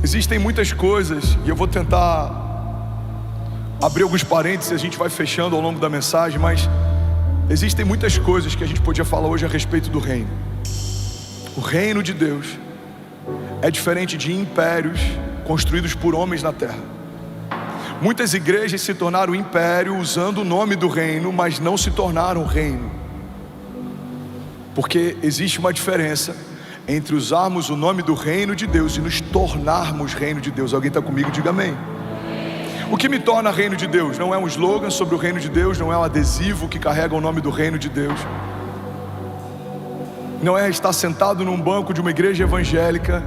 Existem muitas coisas, e eu vou tentar abrir alguns parênteses, a gente vai fechando ao longo da mensagem, mas existem muitas coisas que a gente podia falar hoje a respeito do reino. O reino de Deus é diferente de impérios construídos por homens na terra. Muitas igrejas se tornaram império usando o nome do reino, mas não se tornaram reino. Porque existe uma diferença entre usarmos o nome do reino de Deus e nos tornarmos reino de Deus. Alguém está comigo? Diga amém. O que me torna reino de Deus? Não é um slogan sobre o reino de Deus, não é um adesivo que carrega o nome do reino de Deus, não é estar sentado num banco de uma igreja evangélica.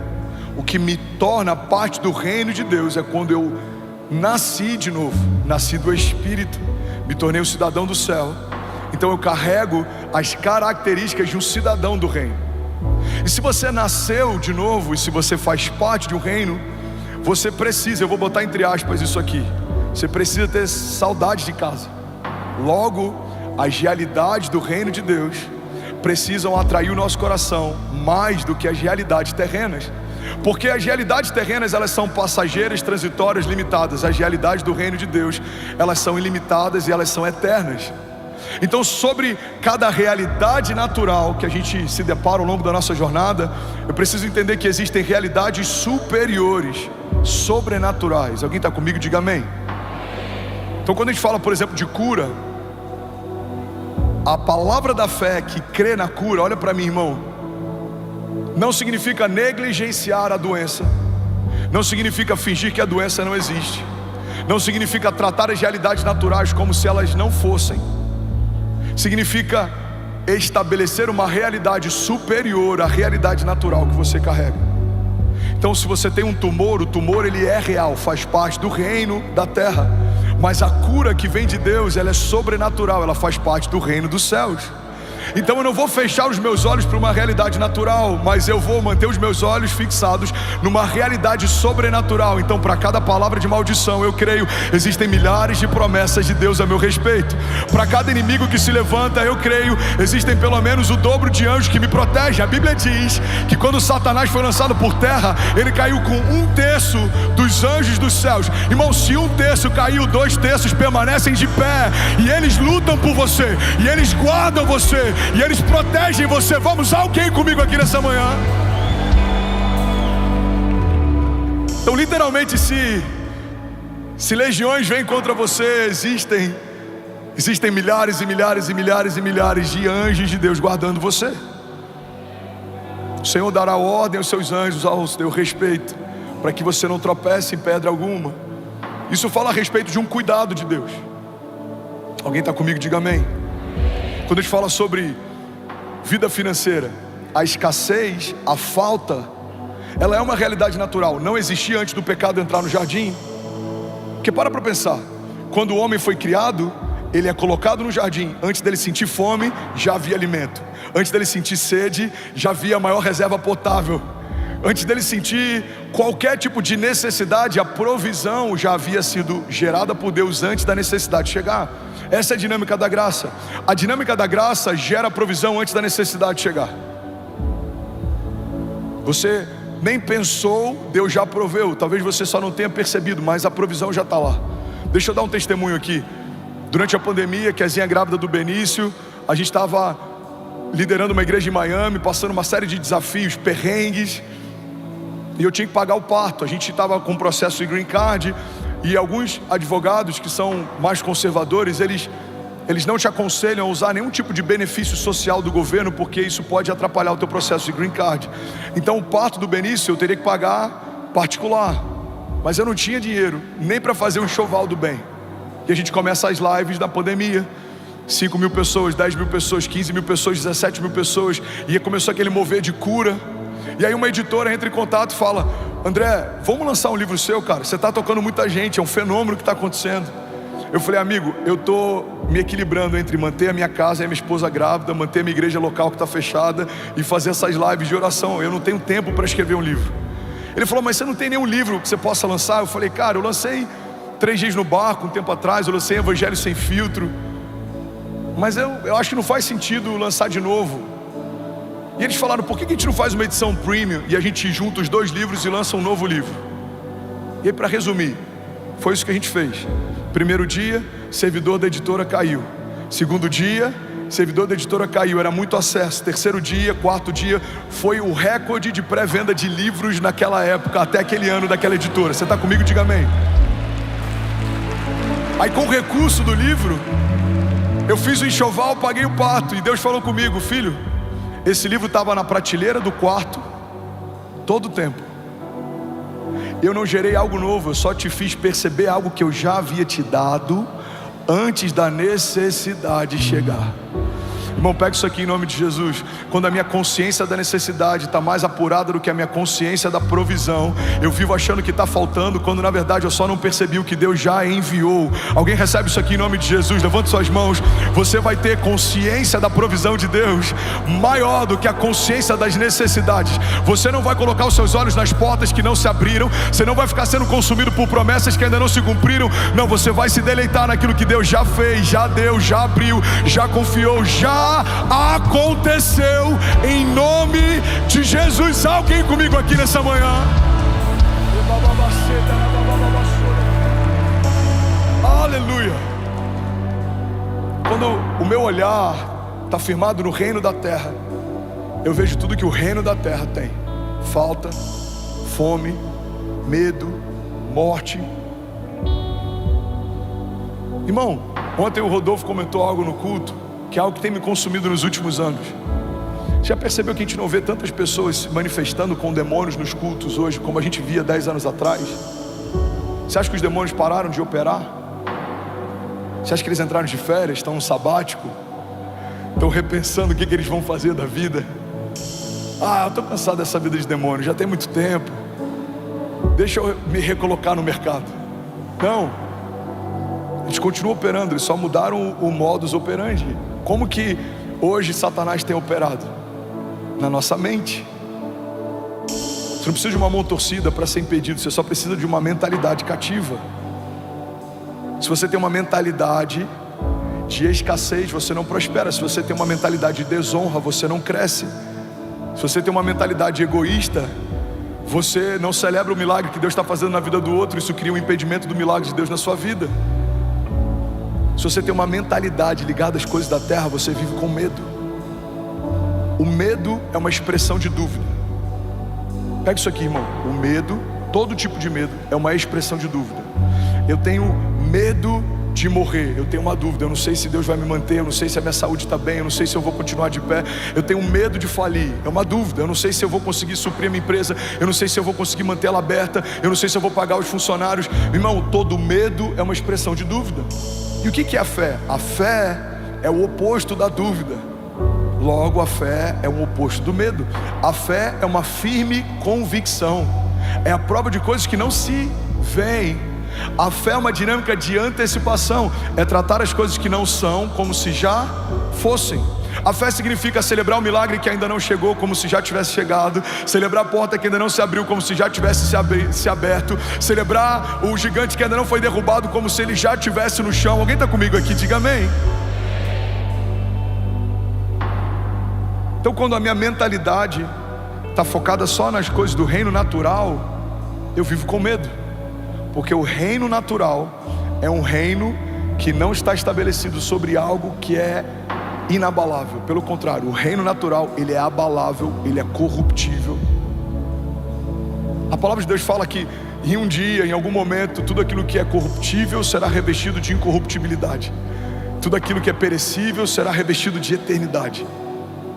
O que me torna parte do reino de Deus é quando eu nasci de novo, nasci do Espírito, me tornei um cidadão do céu. Então eu carrego as características de um cidadão do reino. E se você nasceu de novo, e se você faz parte de um reino, você precisa, eu vou botar entre aspas isso aqui, você precisa ter saudade de casa. Logo, as realidades do reino de Deus precisam atrair o nosso coração mais do que as realidades terrenas. Porque as realidades terrenas, elas são passageiras, transitórias, limitadas. As realidades do reino de Deus, elas são ilimitadas e elas são eternas. Então, sobre cada realidade natural que a gente se depara ao longo da nossa jornada, eu preciso entender que existem realidades superiores, sobrenaturais. Alguém está comigo? Diga amém. Então, quando a gente fala, por exemplo, de cura, a palavra da fé que crê na cura, olha para mim, irmão, não significa negligenciar a doença, não significa fingir que a doença não existe, não significa tratar as realidades naturais como se elas não fossem. Significa estabelecer uma realidade superior à realidade natural que você carrega. Então, se você tem um tumor, o tumor ele é real, faz parte do reino da terra. Mas a cura que vem de Deus, ela é sobrenatural, ela faz parte do reino dos céus. Então eu não vou fechar os meus olhos para uma realidade natural, mas eu vou manter os meus olhos fixados numa realidade sobrenatural. Então, para cada palavra de maldição, eu creio, existem milhares de promessas de Deus a meu respeito. Para cada inimigo que se levanta, eu creio, existem pelo menos o dobro de anjos que me protegem. A Bíblia diz que quando Satanás foi lançado por terra, ele caiu com 1/3 dos anjos dos céus. Irmão, se 1/3 caiu, 2/3 permanecem de pé, e eles lutam por você, e eles guardam você, e eles protegem você. Vamos, alguém comigo aqui nessa manhã? Então, literalmente, se legiões vêm contra você, existem milhares e milhares e milhares e milhares de anjos de Deus guardando você. O Senhor dará ordem aos seus anjos ao seu respeito, para que você não tropece em pedra alguma. Isso fala a respeito de um cuidado de Deus. Alguém está comigo? Diga amém. Quando a gente fala sobre vida financeira, a escassez, a falta, ela é uma realidade natural. Não existia antes do pecado entrar no jardim. Porque para pensar, quando o homem foi criado, ele é colocado no jardim. Antes dele sentir fome, já havia alimento. Antes dele sentir sede, já havia a maior reserva potável. Antes dele sentir qualquer tipo de necessidade, a provisão já havia sido gerada por Deus antes da necessidade chegar. Essa é a dinâmica da graça. A dinâmica da graça gera provisão antes da necessidade chegar. Você nem pensou, Deus já proveu. Talvez você só não tenha percebido, mas a provisão já está lá. Deixa eu dar um testemunho aqui. Durante a pandemia, Kezinha grávida do Benício, a gente estava liderando uma igreja em Miami, passando uma série de desafios, perrengues, e eu tinha que pagar o parto. A gente estava com um processo de green card, e alguns advogados que são mais conservadores, eles não te aconselham a usar nenhum tipo de benefício social do governo, porque isso pode atrapalhar o teu processo de green card. Então o parto do Benício eu teria que pagar particular, mas eu não tinha dinheiro nem para fazer um enxoval do bem. E a gente começa as lives da pandemia, 5 mil pessoas, 10 mil pessoas, 15 mil pessoas, 17 mil pessoas, e começou aquele mover de cura. E aí uma editora entra em contato e fala: André, vamos lançar um livro seu, cara, você está tocando muita gente, é um fenômeno que está acontecendo. Eu falei: amigo, eu estou me equilibrando entre manter a minha casa e a minha esposa grávida, manter a minha igreja local que está fechada e fazer essas lives de oração, eu não tenho tempo para escrever um livro. Ele falou: mas você não tem nenhum livro que você possa lançar? Eu falei: cara, eu lancei 3 dias no barco um tempo atrás, eu lancei Evangelho Sem Filtro, mas eu acho que não faz sentido lançar de novo. E eles falaram: por que a gente não faz uma edição premium e a gente junta os 2 livros e lança um novo livro? E aí, para resumir, foi isso que a gente fez. Primeiro dia, servidor da editora caiu. Segundo dia, servidor da editora caiu, era muito acesso. Terceiro dia, quarto dia, foi o recorde de pré-venda de livros naquela época, até aquele ano daquela editora. Você está comigo? Diga amém. Aí, com o recurso do livro, eu fiz o enxoval, paguei o pato. E Deus falou comigo: filho, esse livro estava na prateleira do quarto todo o tempo. Eu não gerei algo novo, eu só te fiz perceber algo que eu já havia te dado antes da necessidade chegar. Irmão, pega isso aqui em nome de Jesus. Quando a minha consciência da necessidade está mais apurada do que a minha consciência da provisão, eu vivo achando que está faltando, quando na verdade eu só não percebi o que Deus já enviou. Alguém recebe isso aqui em nome de Jesus? Levante suas mãos. Você vai ter consciência da provisão de Deus maior do que a consciência das necessidades. Você não vai colocar os seus olhos nas portas que não se abriram. Você não vai ficar sendo consumido por promessas que ainda não se cumpriram. Não, você vai se deleitar naquilo que Deus já fez, já deu, já abriu, já confiou, já aconteceu, em nome de Jesus. Alguém comigo aqui nessa manhã? Aleluia. Quando o meu olhar está firmado no reino da terra, eu vejo tudo que o reino da terra tem: falta, fome, medo, morte. Irmão, ontem o Rodolfo comentou algo no culto, que é algo que tem me consumido nos últimos anos. Já percebeu que a gente não vê tantas pessoas se manifestando com demônios nos cultos hoje como a gente via 10 anos atrás? Você acha que os demônios pararam de operar? Você acha que eles entraram de férias, estão no sabático? Estão repensando o que eles vão fazer da vida? Eu estou cansado dessa vida de demônio, já tem muito tempo, deixa eu me recolocar no mercado. Não, eles continuam operando, eles só mudaram o modus operandi. Como que hoje Satanás tem operado? Na nossa mente. Você não precisa de uma mão torcida para ser impedido, você só precisa de uma mentalidade cativa. Se você tem uma mentalidade de escassez, você não prospera. Se você tem uma mentalidade de desonra, você não cresce. Se você tem uma mentalidade egoísta, você não celebra o milagre que Deus está fazendo na vida do outro. Isso cria um impedimento do milagre de Deus na sua vida. Se você tem uma mentalidade ligada às coisas da terra, você vive com medo. O medo é uma expressão de dúvida. Pega isso aqui, irmão. O medo, todo tipo de medo, é uma expressão de dúvida. Eu tenho medo de morrer, eu tenho uma dúvida, eu não sei se Deus vai me manter, eu não sei se a minha saúde está bem, eu não sei se eu vou continuar de pé. Eu tenho medo de falir, é uma dúvida, eu não sei se eu vou conseguir suprir a minha empresa, eu não sei se eu vou conseguir manter ela aberta, eu não sei se eu vou pagar os funcionários. Irmão, todo medo é uma expressão de dúvida. E o que é a fé? A fé é o oposto da dúvida. Logo, a fé é o oposto do medo. A fé é uma firme convicção, é a prova de coisas que não se veem. A fé é uma dinâmica de antecipação, é tratar as coisas que não são como se já fossem. A fé significa celebrar o milagre que ainda não chegou como se já tivesse chegado, celebrar a porta que ainda não se abriu como se já tivesse se aberto, celebrar o gigante que ainda não foi derrubado como se ele já estivesse no chão. Alguém está comigo aqui? Diga amém. Então, quando a minha mentalidade está focada só nas coisas do reino natural, eu vivo com medo, porque o reino natural é um reino que não está estabelecido sobre algo que é inabalável. Pelo contrário, o reino natural, ele é abalável, ele é corruptível. A palavra de Deus fala que em um dia, em algum momento, tudo aquilo que é corruptível será revestido de incorruptibilidade, tudo aquilo que é perecível será revestido de eternidade.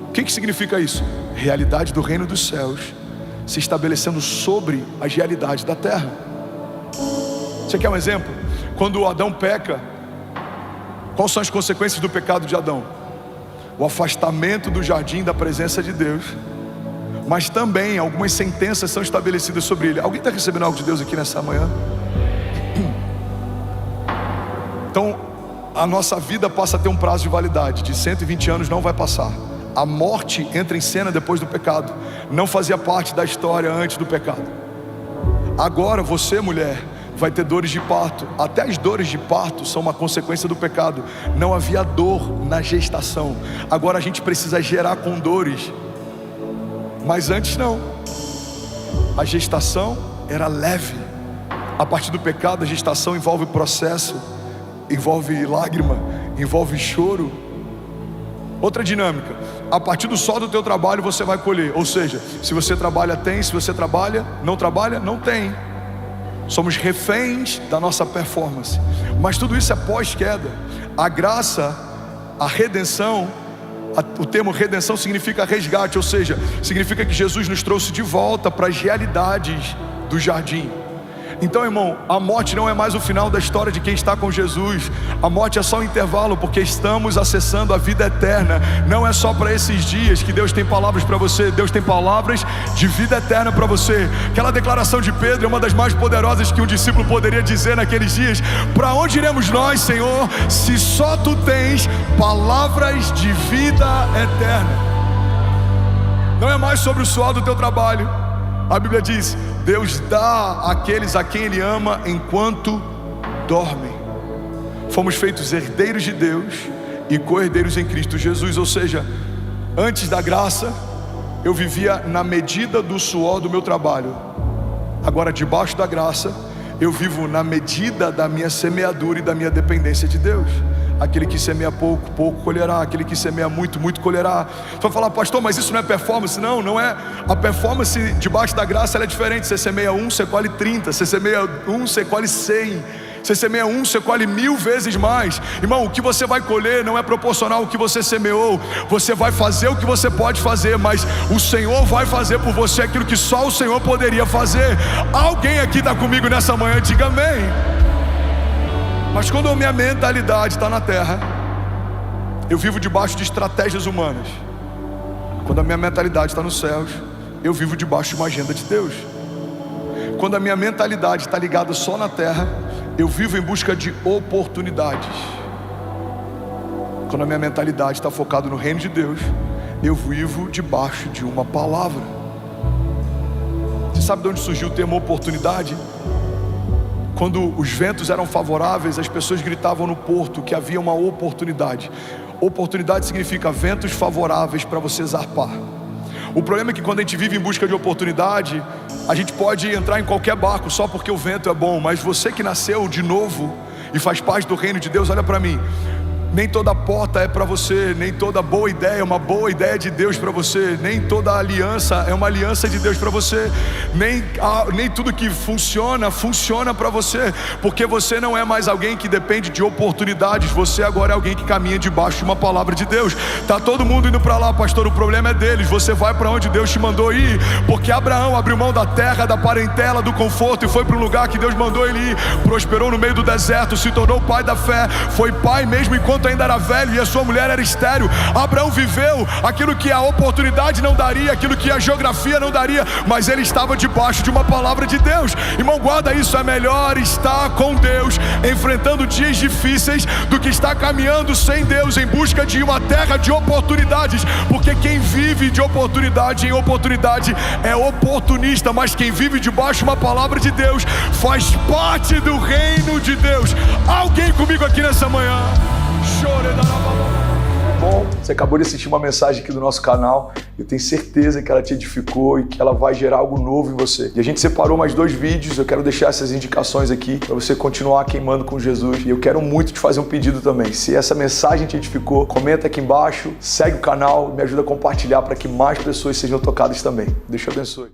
O que significa isso? Realidade do reino dos céus se estabelecendo sobre as realidades da terra. Você quer um exemplo? Quando Adão peca, quais são as consequências do pecado de Adão? O afastamento do jardim da presença de Deus, mas também algumas sentenças são estabelecidas sobre ele. Alguém está recebendo algo de Deus aqui nessa manhã? Então, a nossa vida passa a ter um prazo de validade de 120 anos, não vai passar. A morte entra em cena depois do pecado, não fazia parte da história antes do pecado. Agora você, mulher, vai ter dores de parto. Até as dores de parto são uma consequência do pecado. Não havia dor na gestação, agora a gente precisa gerar com dores, mas antes não. A gestação era leve, A partir do pecado, a gestação envolve processo, envolve lágrima, envolve choro. Outra dinâmica: a partir do sol do teu trabalho você vai colher. Ou seja, se você trabalha, tem. Se você trabalha, não tem. Somos reféns da nossa performance. Mas tudo isso é pós-queda. A graça, a redenção, o termo redenção significa resgate. Ou seja, significa que Jesus nos trouxe de volta para as realidades do jardim. Então, irmão, a morte não é mais o final da história de quem está com Jesus. A morte é só um intervalo, porque estamos acessando a vida eterna. Não é só para esses dias que Deus tem palavras para você. Deus tem palavras de vida eterna para você. Aquela declaração de Pedro é uma das mais poderosas que um discípulo poderia dizer naqueles dias. Para onde iremos nós, Senhor, se só Tu tens palavras de vida eterna? Não é mais sobre o suor do teu trabalho. A Bíblia diz: Deus dá àqueles a quem Ele ama enquanto dormem. Fomos feitos herdeiros de Deus e co-herdeiros em Cristo Jesus. Ou seja, antes da graça, eu vivia na medida do suor do meu trabalho. Agora, debaixo da graça, eu vivo na medida da minha semeadura e da minha dependência de Deus. Aquele que semeia pouco, pouco colherá. Aquele que semeia muito, muito colherá. Você vai falar: pastor, mas isso não é performance? Não, não é. A performance debaixo da graça ela é diferente. Você semeia 1, você colhe 30. Você semeia 1, você colhe 100. Você semeia 1, você colhe 1000 vezes mais. Irmão, o que você vai colher não é proporcional ao que você semeou. Você vai fazer o que você pode fazer, mas o Senhor vai fazer por você aquilo que só o Senhor poderia fazer. Alguém aqui está comigo nessa manhã? Diga amém. Mas quando a minha mentalidade está na terra, eu vivo debaixo de estratégias humanas. Quando a minha mentalidade está nos céus, eu vivo debaixo de uma agenda de Deus. Quando a minha mentalidade está ligada só na terra, eu vivo em busca de oportunidades. Quando a minha mentalidade está focada no reino de Deus, eu vivo debaixo de uma palavra. Você sabe de onde surgiu o termo oportunidade? Quando os ventos eram favoráveis, as pessoas gritavam no porto que havia uma oportunidade. Oportunidade significa ventos favoráveis para você zarpar. O problema é que quando a gente vive em busca de oportunidade, a gente pode entrar em qualquer barco só porque o vento é bom. Mas você que nasceu de novo e faz parte do reino de Deus, olha para mim. Nem toda porta é para você, nem toda boa ideia é uma boa ideia de Deus para você, nem toda aliança é uma aliança de Deus para você, nem tudo que funciona para você, porque você não é mais alguém que depende de oportunidades, você agora é alguém que caminha debaixo de uma palavra de Deus. Tá todo mundo indo para lá, pastor, o problema é deles. Você vai para onde Deus te mandou ir, porque Abraão abriu mão da terra, da parentela, do conforto e foi para um lugar que Deus mandou ele ir. Prosperou no meio do deserto, se tornou pai da fé, foi pai mesmo enquanto ainda era velho e a sua mulher era estéril. Abraão viveu aquilo que a oportunidade não daria, aquilo que a geografia não daria, mas ele estava debaixo de uma palavra de Deus. Irmão, guarda isso: é melhor estar com Deus enfrentando dias difíceis do que estar caminhando sem Deus em busca de uma terra de oportunidades, porque quem vive de oportunidade em oportunidade é oportunista, mas quem vive debaixo de uma palavra de Deus faz parte do reino de Deus. Alguém comigo aqui nessa manhã? Bom, você acabou de assistir uma mensagem aqui do nosso canal. Eu tenho certeza que ela te edificou e que ela vai gerar algo novo em você. E a gente separou mais 2 vídeos. Eu quero deixar essas indicações aqui para você continuar queimando com Jesus. E eu quero muito te fazer um pedido também. Se essa mensagem te edificou, comenta aqui embaixo, segue o canal, me ajuda a compartilhar para que mais pessoas sejam tocadas também. Deus te abençoe.